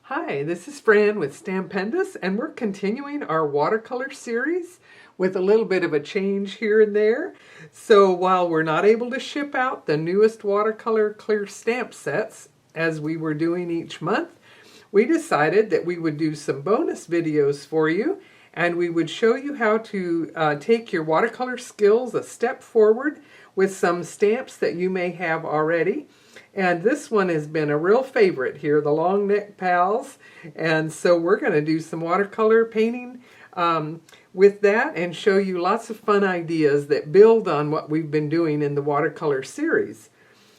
Hi, this is Fran with Stampendous, and we're continuing our watercolor series with a little bit of a change here and there. So while we're not able to ship out the newest watercolor clear stamp sets as we were doing each month, we decided that we would do some bonus videos for you, and we would show you how to take your watercolor skills a step forward with some stamps that you may have already. And this one has been a real favorite here, the Long Neck Pals. And so we're going to do some watercolor painting with that and show you lots of fun ideas that build on what we've been doing in the watercolor series.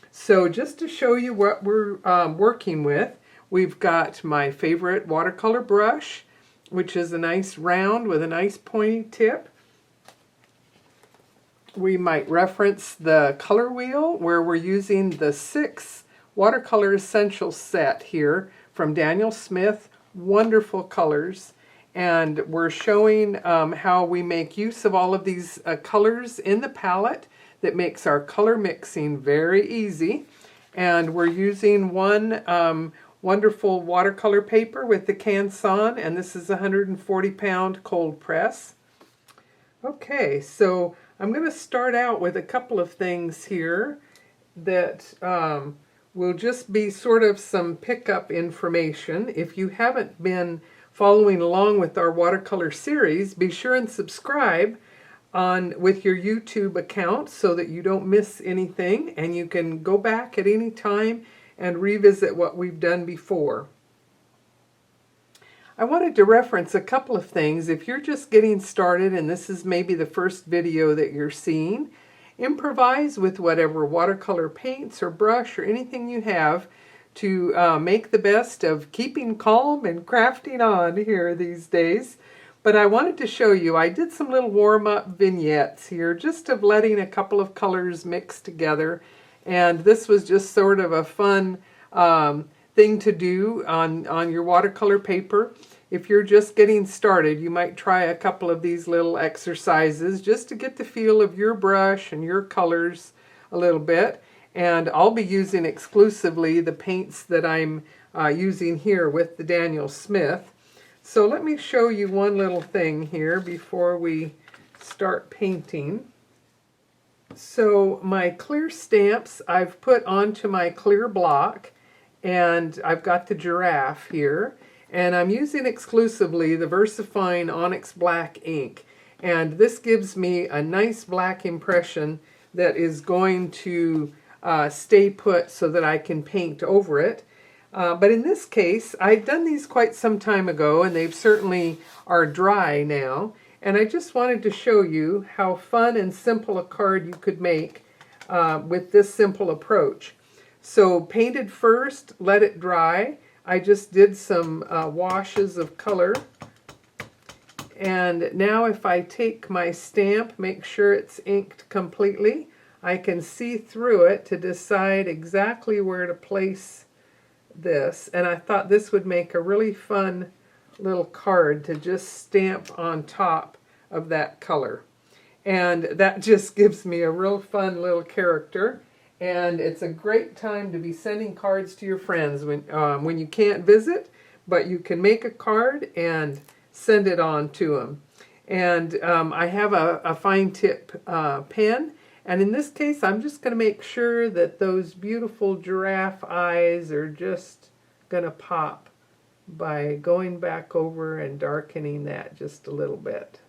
So just to show you what we're working with, we've got my favorite watercolor brush, which is a nice round with a nice pointy tip. We might reference the color wheel where we're using the 6 watercolor essential set here from Daniel Smith. Wonderful colors, and we're showing how we make use of all of these colors in the palette that makes our color mixing very easy. And we're using one wonderful watercolor paper with the Canson, and this is a 140-pound cold press. Okay, so I'm going to start out with a couple of things here that will just be sort of some pickup information. If you haven't been following along with our watercolor series, be sure and subscribe with your YouTube account so that you don't miss anything, and you can go back at any time and revisit what we've done before. I wanted to reference a couple of things. If you're just getting started and this is maybe the first video that you're seeing, improvise with whatever watercolor paints or brush or anything you have to make the best of keeping calm and crafting on here these days. But I wanted to show you, I did some little warm-up vignettes here, just of letting a couple of colors mix together. And this was just sort of a fun thing to do on your watercolor paper. If you're just getting started, you might try a couple of these little exercises just to get the feel of your brush and your colors a little bit. And I'll be using exclusively the paints that I'm using here with the Daniel Smith. So let me show you one little thing here before we start painting. So my clear stamps I've put onto my clear block, and I've got the giraffe here, and I'm using exclusively the VersaFine Onyx Black ink, and this gives me a nice black impression that is going to stay put so that I can paint over it. But in this case, I've done these quite some time ago, and they've certainly are dry now, and I just wanted to show you how fun and simple a card you could make with this simple approach. So painted first, let it dry. I just did some washes of color. And now if I take my stamp, make sure it's inked completely, I can see through it to decide exactly where to place this. And I thought this would make a really fun little card to just stamp on top of that color. And that just gives me a real fun little character. And it's a great time to be sending cards to your friends when you can't visit, but you can make a card and send it on to them. And I have a fine tip pen, and in this case I'm just going to make sure that those beautiful giraffe eyes are just going to pop by going back over and darkening that just a little bit.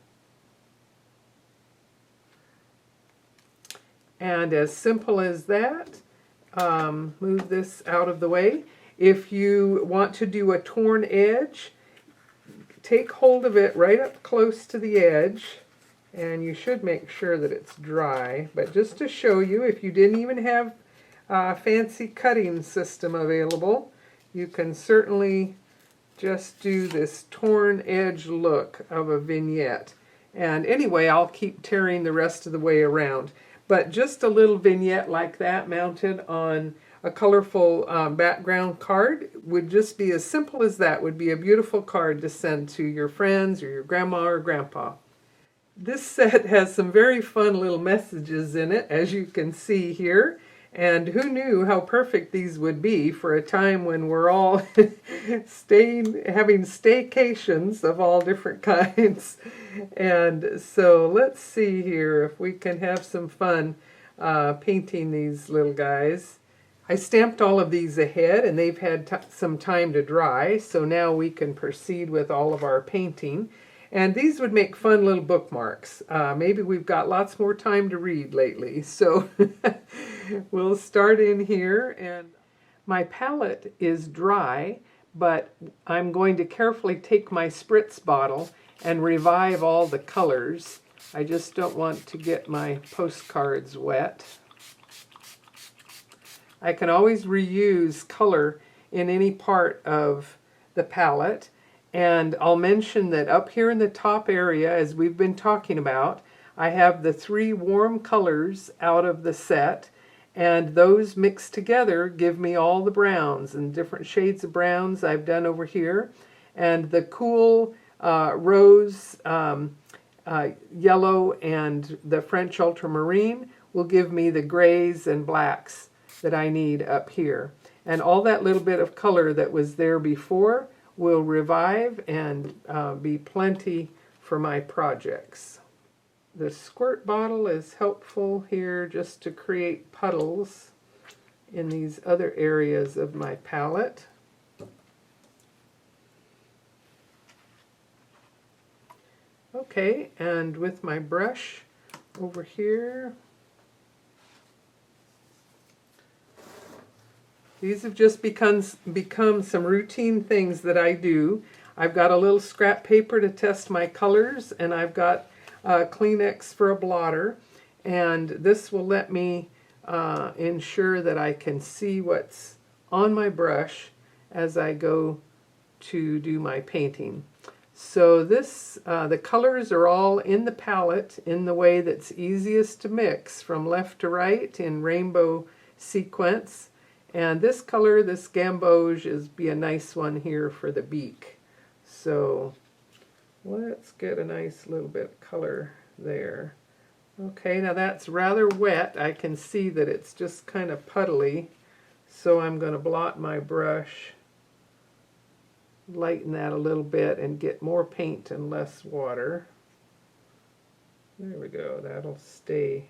And as simple as that, move this out of the way. If you want to do a torn edge, take hold of it right up close to the edge, and you should make sure that it's dry. But just to show you, if you didn't even have a fancy cutting system available, you can certainly just do this torn edge look of a vignette. And anyway, I'll keep tearing the rest of the way around. But just a little vignette like that mounted on a colorful background card would just be as simple as that. Would be a beautiful card to send to your friends or your grandma or grandpa. This set has some very fun little messages in it, as you can see here. And who knew how perfect these would be for a time when we're all having staycations of all different kinds. And so let's see here if we can have some fun painting these little guys. I stamped all of these ahead and they've had some time to dry, so now we can proceed with all of our painting. And these would make fun little bookmarks. Maybe we've got lots more time to read lately, so we'll start in here. And my palette is dry, but I'm going to carefully take my spritz bottle and revive all the colors. I just don't want to get my postcards wet. I can always reuse color in any part of the palette. And I'll mention that up here in the top area, as we've been talking about, I have the 3 warm colors out of the set, and those mixed together give me all the browns and different shades of browns I've done over here. And the cool rose, yellow, and the French ultramarine will give me the grays and blacks that I need up here. And all that little bit of color that was there before will revive and be plenty for my projects. The squirt bottle is helpful here just to create puddles in these other areas of my palette. Okay, and with my brush over here, these have just become some routine things that I do. I've got a little scrap paper to test my colors, and I've got Kleenex for a blotter. And this will let me ensure that I can see what's on my brush as I go to do my painting. So this, the colors are all in the palette in the way that's easiest to mix from left to right in rainbow sequence. And this color, this gamboge, is be a nice one here for the beak. So let's get a nice little bit of color there. Okay, now that's rather wet. I can see that it's just kind of puddly. So I'm going to blot my brush, lighten that a little bit, and get more paint and less water. There we go. That'll stay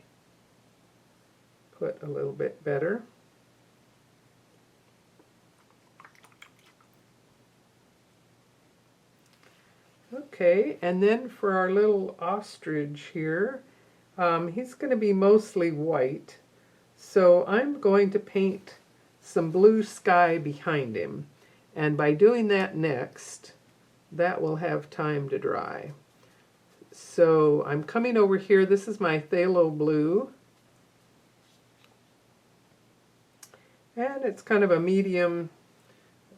put a little bit better. Okay, and then for our little ostrich here, he's going to be mostly white. So I'm going to paint some blue sky behind him. And by doing that next, that will have time to dry. So I'm coming over here. This is my phthalo blue. And it's kind of a medium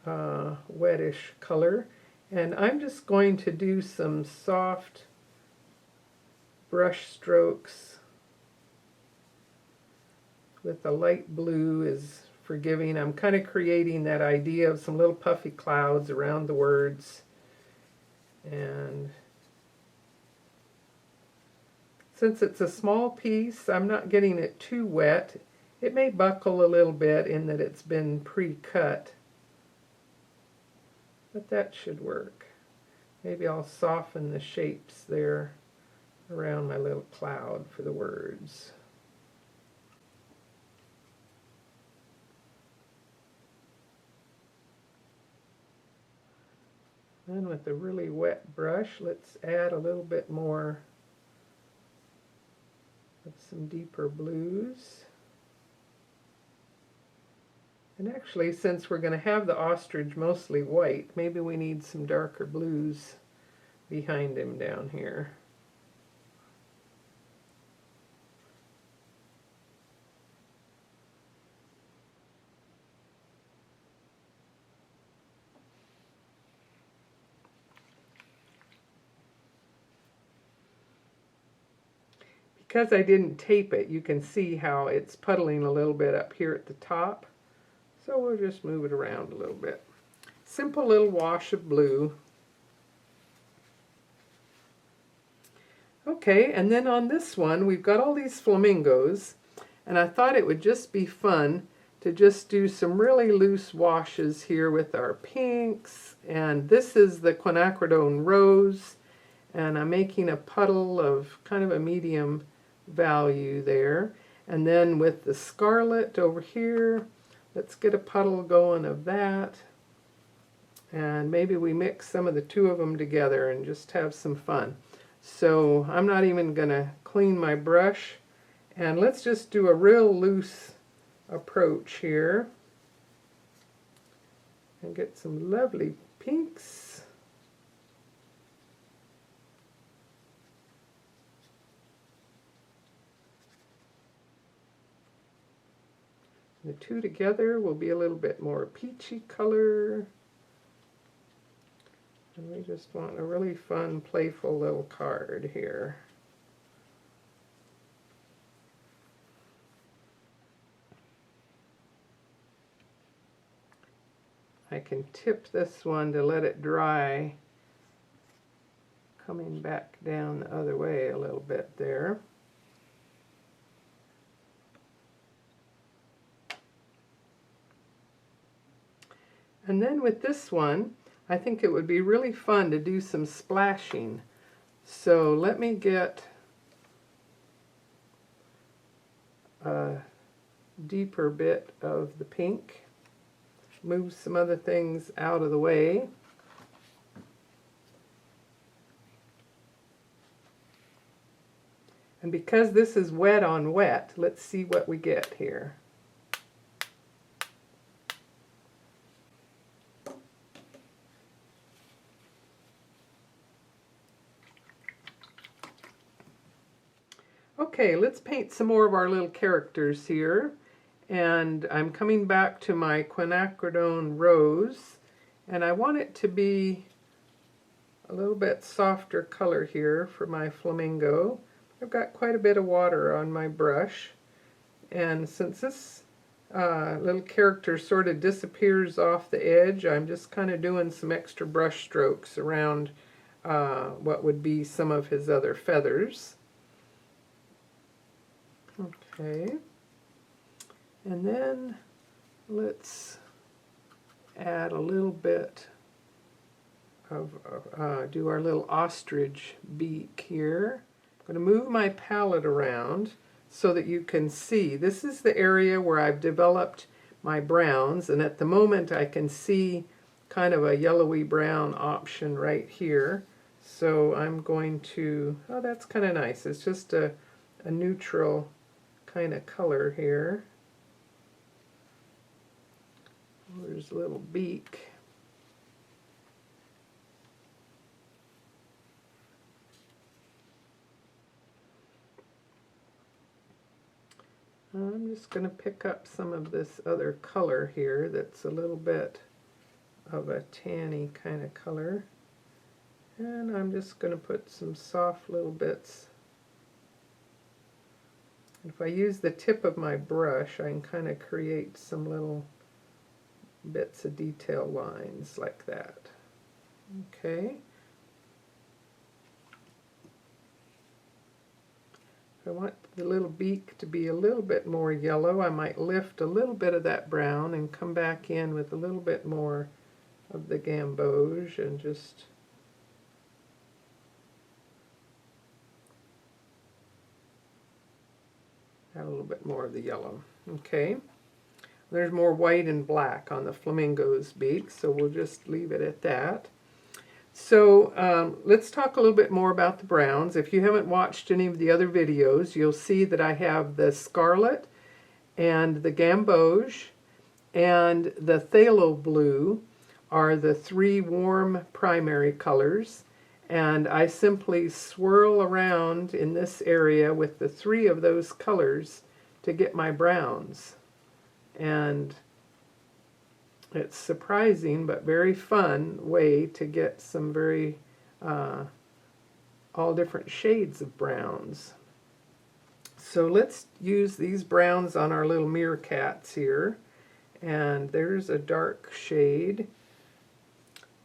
wettish color. And I'm just going to do some soft brush strokes with the light blue is forgiving. I'm kind of creating that idea of some little puffy clouds around the words. And since it's a small piece, I'm not getting it too wet. It may buckle a little bit in that it's been pre-cut. But that should work. Maybe I'll soften the shapes there around my little cloud for the words. And with a really wet brush, let's add a little bit more of some deeper blues. And actually, since we're going to have the ostrich mostly white, maybe we need some darker blues behind him down here. Because I didn't tape it, you can see how it's puddling a little bit up here at the top. So we'll just move it around a little bit. Simple little wash of blue. Okay, and then on this one, we've got all these flamingos. And I thought it would just be fun to just do some really loose washes here with our pinks. And this is the quinacridone rose, and I'm making a puddle of kind of a medium value there. And then with the scarlet over here, let's get a puddle going of that. And maybe we mix some of the two of them together and just have some fun. So I'm not even going to clean my brush. And let's just do a real loose approach here. And get some lovely pinks. The two together will be a little bit more peachy color. And we just want a really fun, playful little card here. I can tip this one to let it dry, coming back down the other way a little bit there. And then with this one, I think it would be really fun to do some splashing. So let me get a deeper bit of the pink, move some other things out of the way. And because this is wet on wet, let's see what we get here. Okay, let's paint some more of our little characters here. And I'm coming back to my quinacridone rose. And I want it to be a little bit softer color here for my flamingo. I've got quite a bit of water on my brush. And since this little character sort of disappears off the edge, I'm just kind of doing some extra brush strokes around what would be some of his other feathers. Okay, and then let's add a little bit of, do our little ostrich beak here. I'm going to move my palette around so that you can see. This is the area where I've developed my browns, and at the moment I can see kind of a yellowy brown option right here. So I'm going to, oh, that's kind of nice. It's just a neutral kind of color here. There's a little beak. I'm just going to pick up some of this other color here that's a little bit of a tanny kind of color. And I'm just going to put some soft little bits. If I use the tip of my brush, I can kind of create some little bits of detail lines like that. Okay. If I want the little beak to be a little bit more yellow, I might lift a little bit of that brown and come back in with a little bit more of the gamboge and just add a little bit more of the yellow. Okay. There's more white and black on the flamingo's beak, so we'll just leave it at that. So let's talk a little bit more about the browns. If you haven't watched any of the other videos, you'll see that I have the scarlet and the gamboge and the phthalo blue are the three warm primary colors. And I simply swirl around in this area with the three of those colors to get my browns. And it's surprising but very fun way to get some very all different shades of browns. So let's use these browns on our little meerkats here. And there's a dark shade.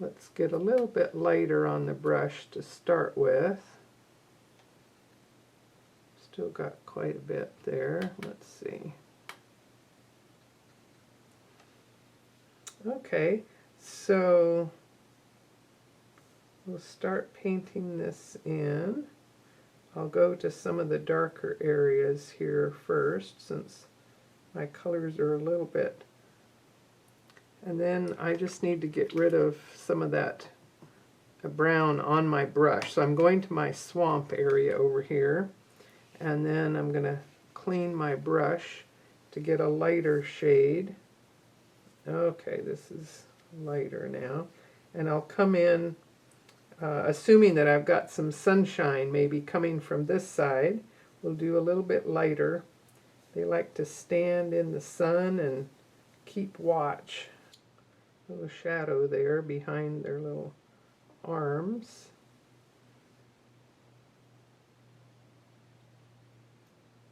Let's get a little bit lighter on the brush to start with. Just Still got quite a bit there. Let's see. Okay, so we'll start painting this in. I'll go to some of the darker areas here first, since my colors are a little bit. And then I just need to get rid of some of that brown on my brush. So I'm going to my swamp area over here, and then I'm going to clean my brush to get a lighter shade. Okay, this is lighter now. And I'll come in, assuming that I've got some sunshine maybe coming from this side. We'll do a little bit lighter. They like to stand in the sun and keep watch. A little shadow there behind their little arms.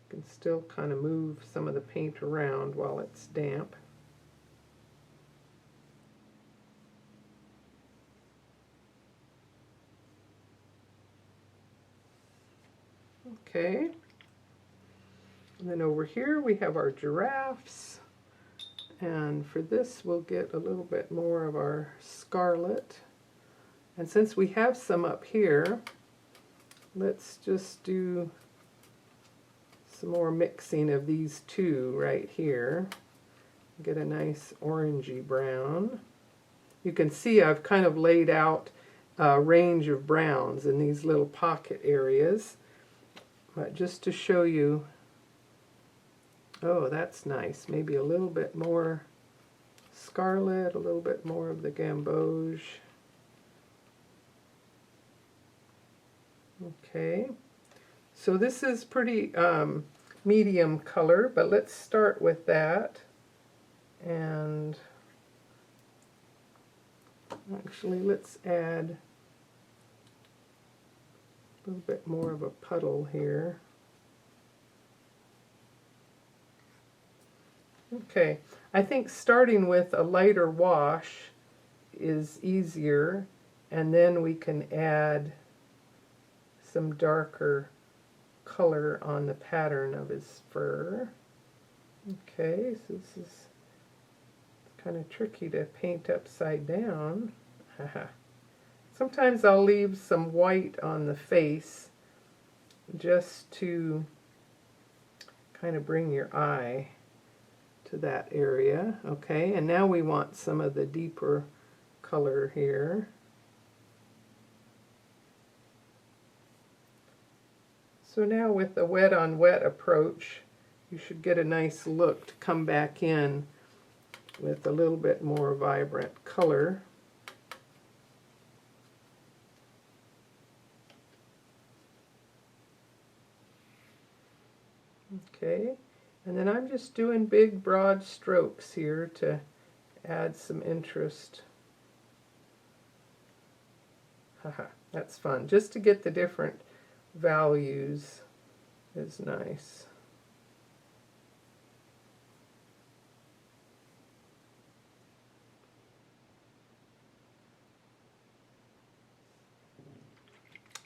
You can still kind of move some of the paint around while it's damp. Okay, and then over here we have our giraffes, and for this we'll get a little bit more of our scarlet. And since we have some up here, let's just do some more mixing of these two right here. Get a nice orangey brown. You can see I've kind of laid out a range of browns in these little pocket areas. But just to show you, oh, that's nice. Maybe a little bit more scarlet, a little bit more of the gamboge. Okay, so this is pretty medium color, but let's start with that. And actually, let's add a little bit more of a puddle here. Okay, I think starting with a lighter wash is easier, and then we can add some darker color on the pattern of his fur. Okay, so this is kind of tricky to paint upside down. Sometimes I'll leave some white on the face just to kind of bring your eye to that area. Okay, and now we want some of the deeper color here. So now with the wet on wet approach, you should get a nice look to come back in with a little bit more vibrant color. Okay, and then I'm just doing big broad strokes here to add some interest. Haha, that's fun. Just to get the different values is nice.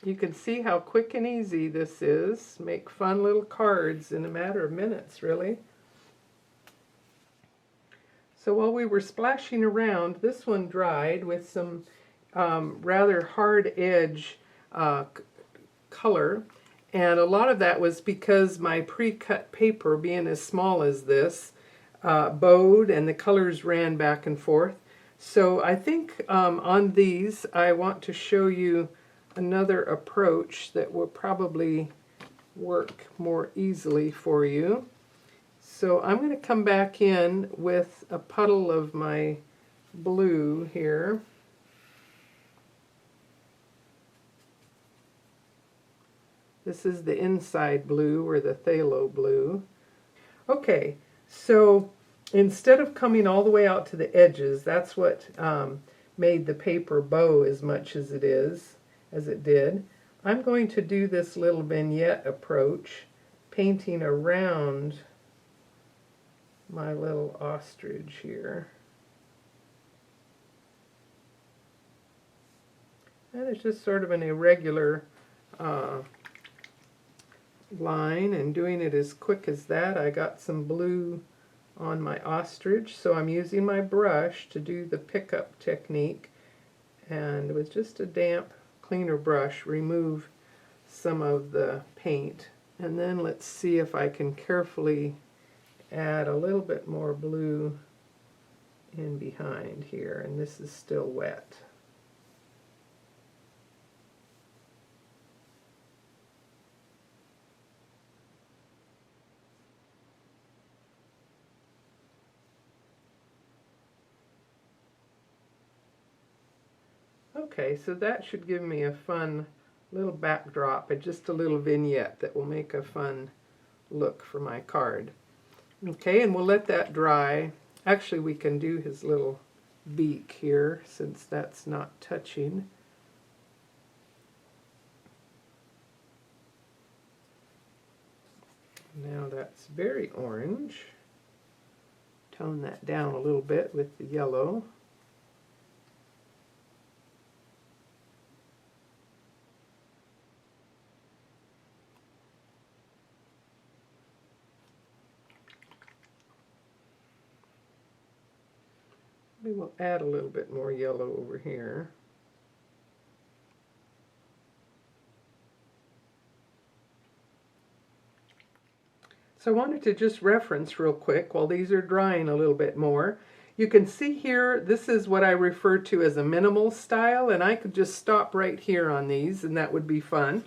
You can see how quick and easy this is. Make fun little cards in a matter of minutes, really. So while we were splashing around, this one dried with some rather hard edge color. And a lot of that was because my pre-cut paper, being as small as this, bowed and the colors ran back and forth. So I think on these I want to show you another approach that will probably work more easily for you. So I'm going to come back in with a puddle of my blue here. This is the inside blue, or the phthalo blue. Okay, so instead of coming all the way out to the edges, that's what made the paper bow as much as it did. I'm going to do this little vignette approach, painting around my little ostrich here. And it's just sort of an irregular line and doing it as quick as that. I got some blue on my ostrich, so I'm using my brush to do the pickup technique, and with just a damp cleaner brush remove some of the paint. And then let's see if I can carefully add a little bit more blue in behind here, and this is still wet. Okay, so that should give me a fun little backdrop, just a little vignette that will make a fun look for my card. Okay, and we'll let that dry. Actually, we can do his little beak here since that's not touching. Now that's very orange. Tone that down a little bit with the yellow. We will add a little bit more yellow over here. So I wanted to just reference real quick while these are drying a little bit more. You can see here, this is what I refer to as a minimal style, and I could just stop right here on these and that would be fun.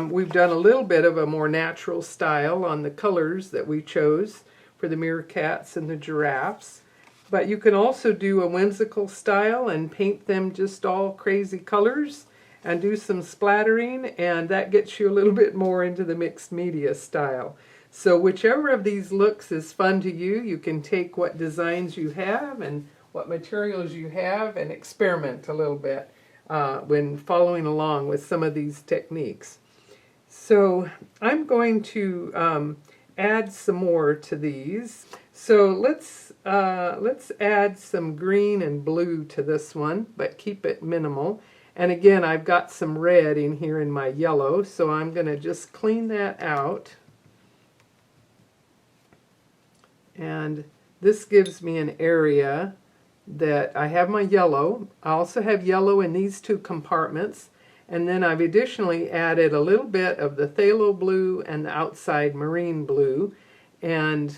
We've done a little bit of a more natural style on the colors that we chose for the meerkats and the giraffes. But you can also do a whimsical style and paint them just all crazy colors and do some splattering, and that gets you a little bit more into the mixed media style. So whichever of these looks is fun to you, you can take what designs you have and what materials you have and experiment a little bit when following along with some of these techniques. So I'm going to add some more to these. So let's add some green and blue to this one, but keep it minimal. And again, I've got some red in here in my yellow, so I'm going to just clean that out. And this gives me an area that I have my yellow. I also have yellow in these two compartments. And then I've additionally added a little bit of the phthalo blue and the outside marine blue. And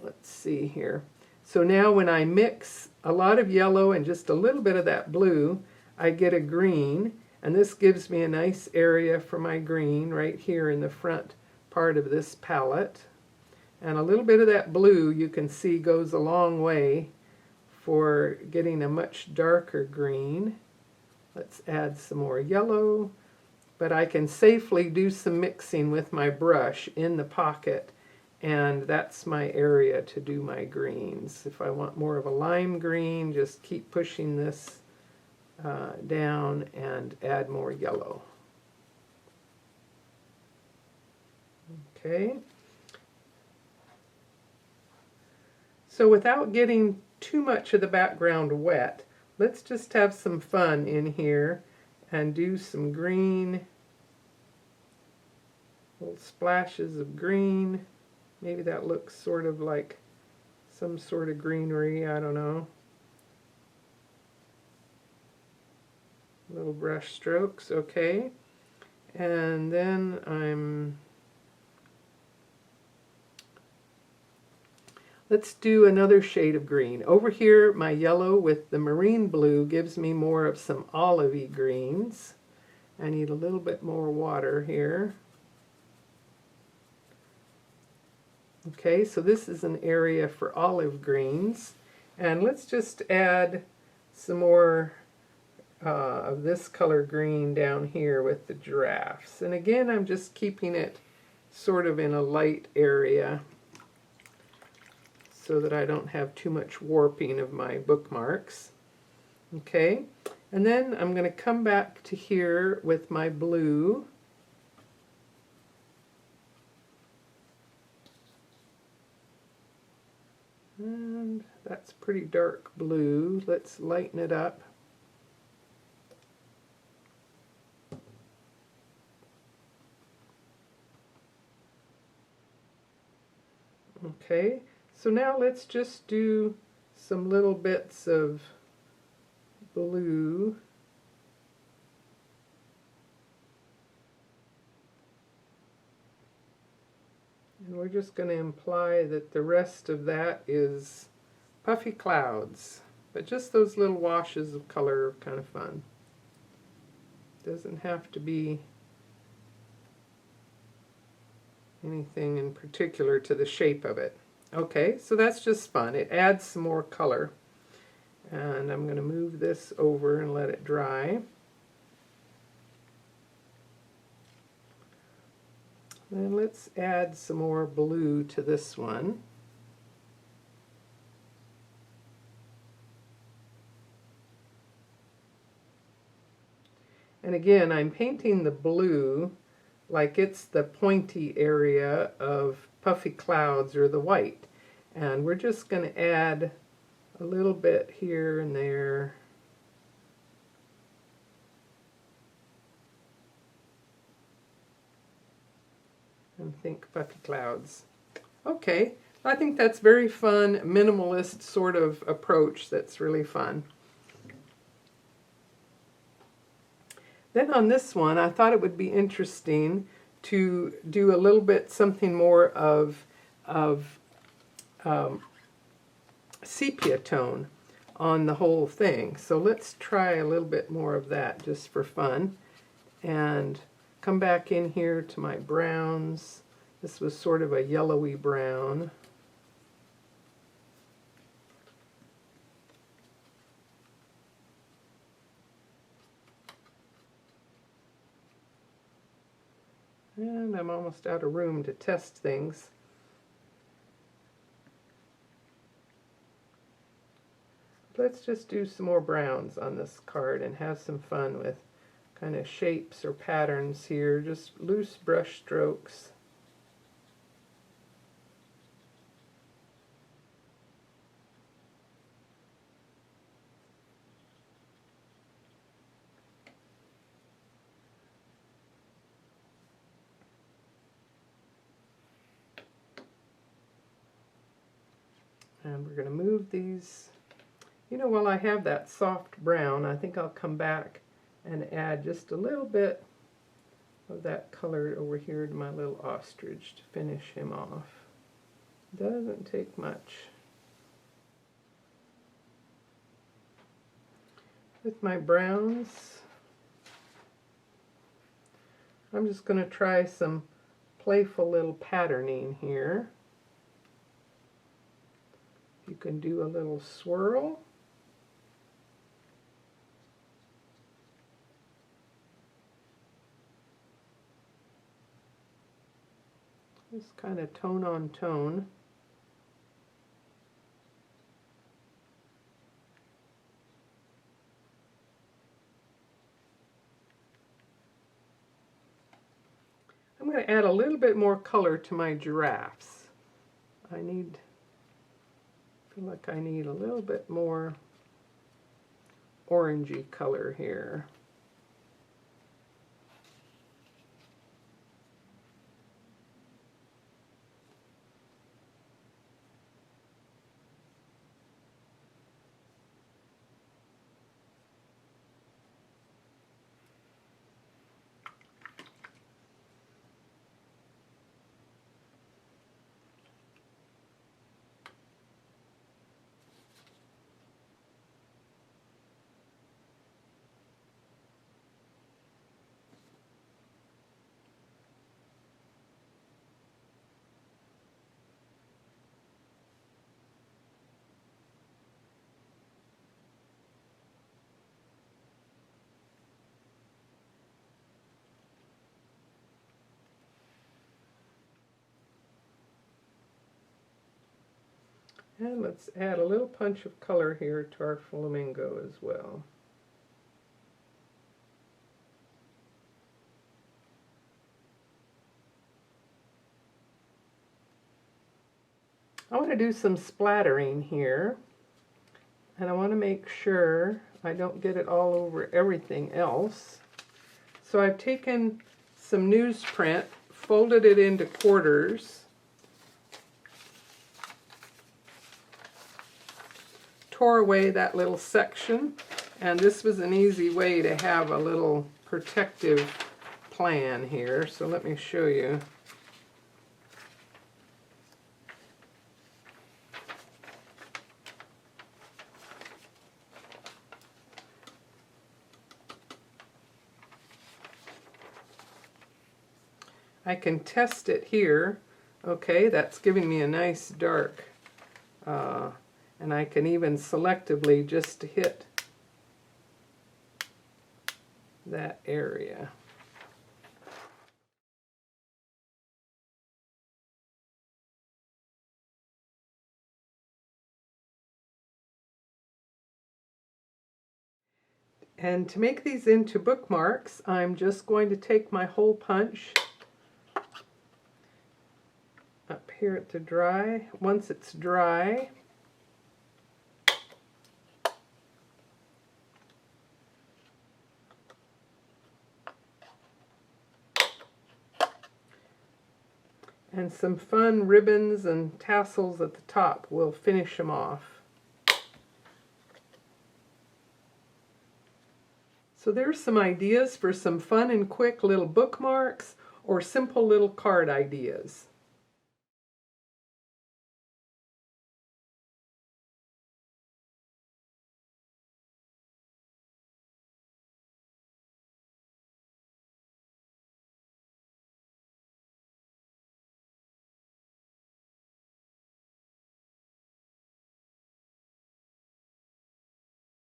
let's see here. So now when I mix a lot of yellow and just a little bit of that blue, I get a green. And this gives me a nice area for my green right here in the front part of this palette. And a little bit of that blue, you can see, goes a long way for getting a much darker green. Let's add some more yellow, but I can safely do some mixing with my brush in the pocket, and that's my area to do my greens. If I want more of a lime green, just keep pushing this down and add more yellow. Okay. So without getting too much of the background wet, let's just have some fun in here and do some green, little splashes of green. Maybe that looks sort of like some sort of greenery, I don't know. Little brush strokes, okay. And then let's do another shade of green. Over here, my yellow with the marine blue gives me more of some olivey greens. I need a little bit more water here. Okay, so this is an area for olive greens. And let's just add some more of this color green down here with the giraffes. And again, I'm just keeping it sort of in a light area so that I don't have too much warping of my bookmarks. Okay, and then I'm going to come back to here with my blue. And that's pretty dark blue. Let's lighten it up. Okay, so now let's just do some little bits of blue. And we're just going to imply that the rest of that is puffy clouds. But just those little washes of color are kind of fun. Doesn't have to be anything in particular to the shape of it. Okay, so that's just fun. It adds some more color. And I'm going to move this over and let it dry. And let's add some more blue to this one. And again, I'm painting the blue like it's the pointy area of puffy clouds or the white. And we're just going to add a little bit here and there. And think puffy clouds. Okay, I think that's very fun, minimalist sort of approach that's really fun. Then on this one, I thought it would be interesting to do a little bit something more of sepia tone on the whole thing. So let's try a little bit more of that just for fun. And come back in here to my browns. This was sort of a yellowy brown. And I'm almost out of room to test things. Let's just do some more browns on this card and have some fun with kind of shapes or patterns here, just loose brush strokes. And we're going to move these. You know, while I have that soft brown, I think I'll come back and add just a little bit of that color over here to my little ostrich to finish him off. Doesn't take much. With my browns, I'm just going to try some playful little patterning here. You can do a little swirl. Just kind of tone on tone. I'm going to add a little bit more color to my giraffes. I feel like I need a little bit more orangey color here. And let's add a little punch of color here to our flamingo as well. I want to do some splattering here, and I want to make sure I don't get it all over everything else. So I've taken some newsprint, folded it into quarters, tore away that little section, and this was an easy way to have a little protective plan here. So let me show you. I can test it here. Okay, that's giving me a nice dark. And I can even selectively just hit that area. And to make these into bookmarks, I'm just going to take my hole punch up here at the dry. Once it's dry, and some fun ribbons and tassels at the top will finish them off. So there's some ideas for some fun and quick little bookmarks or simple little card ideas.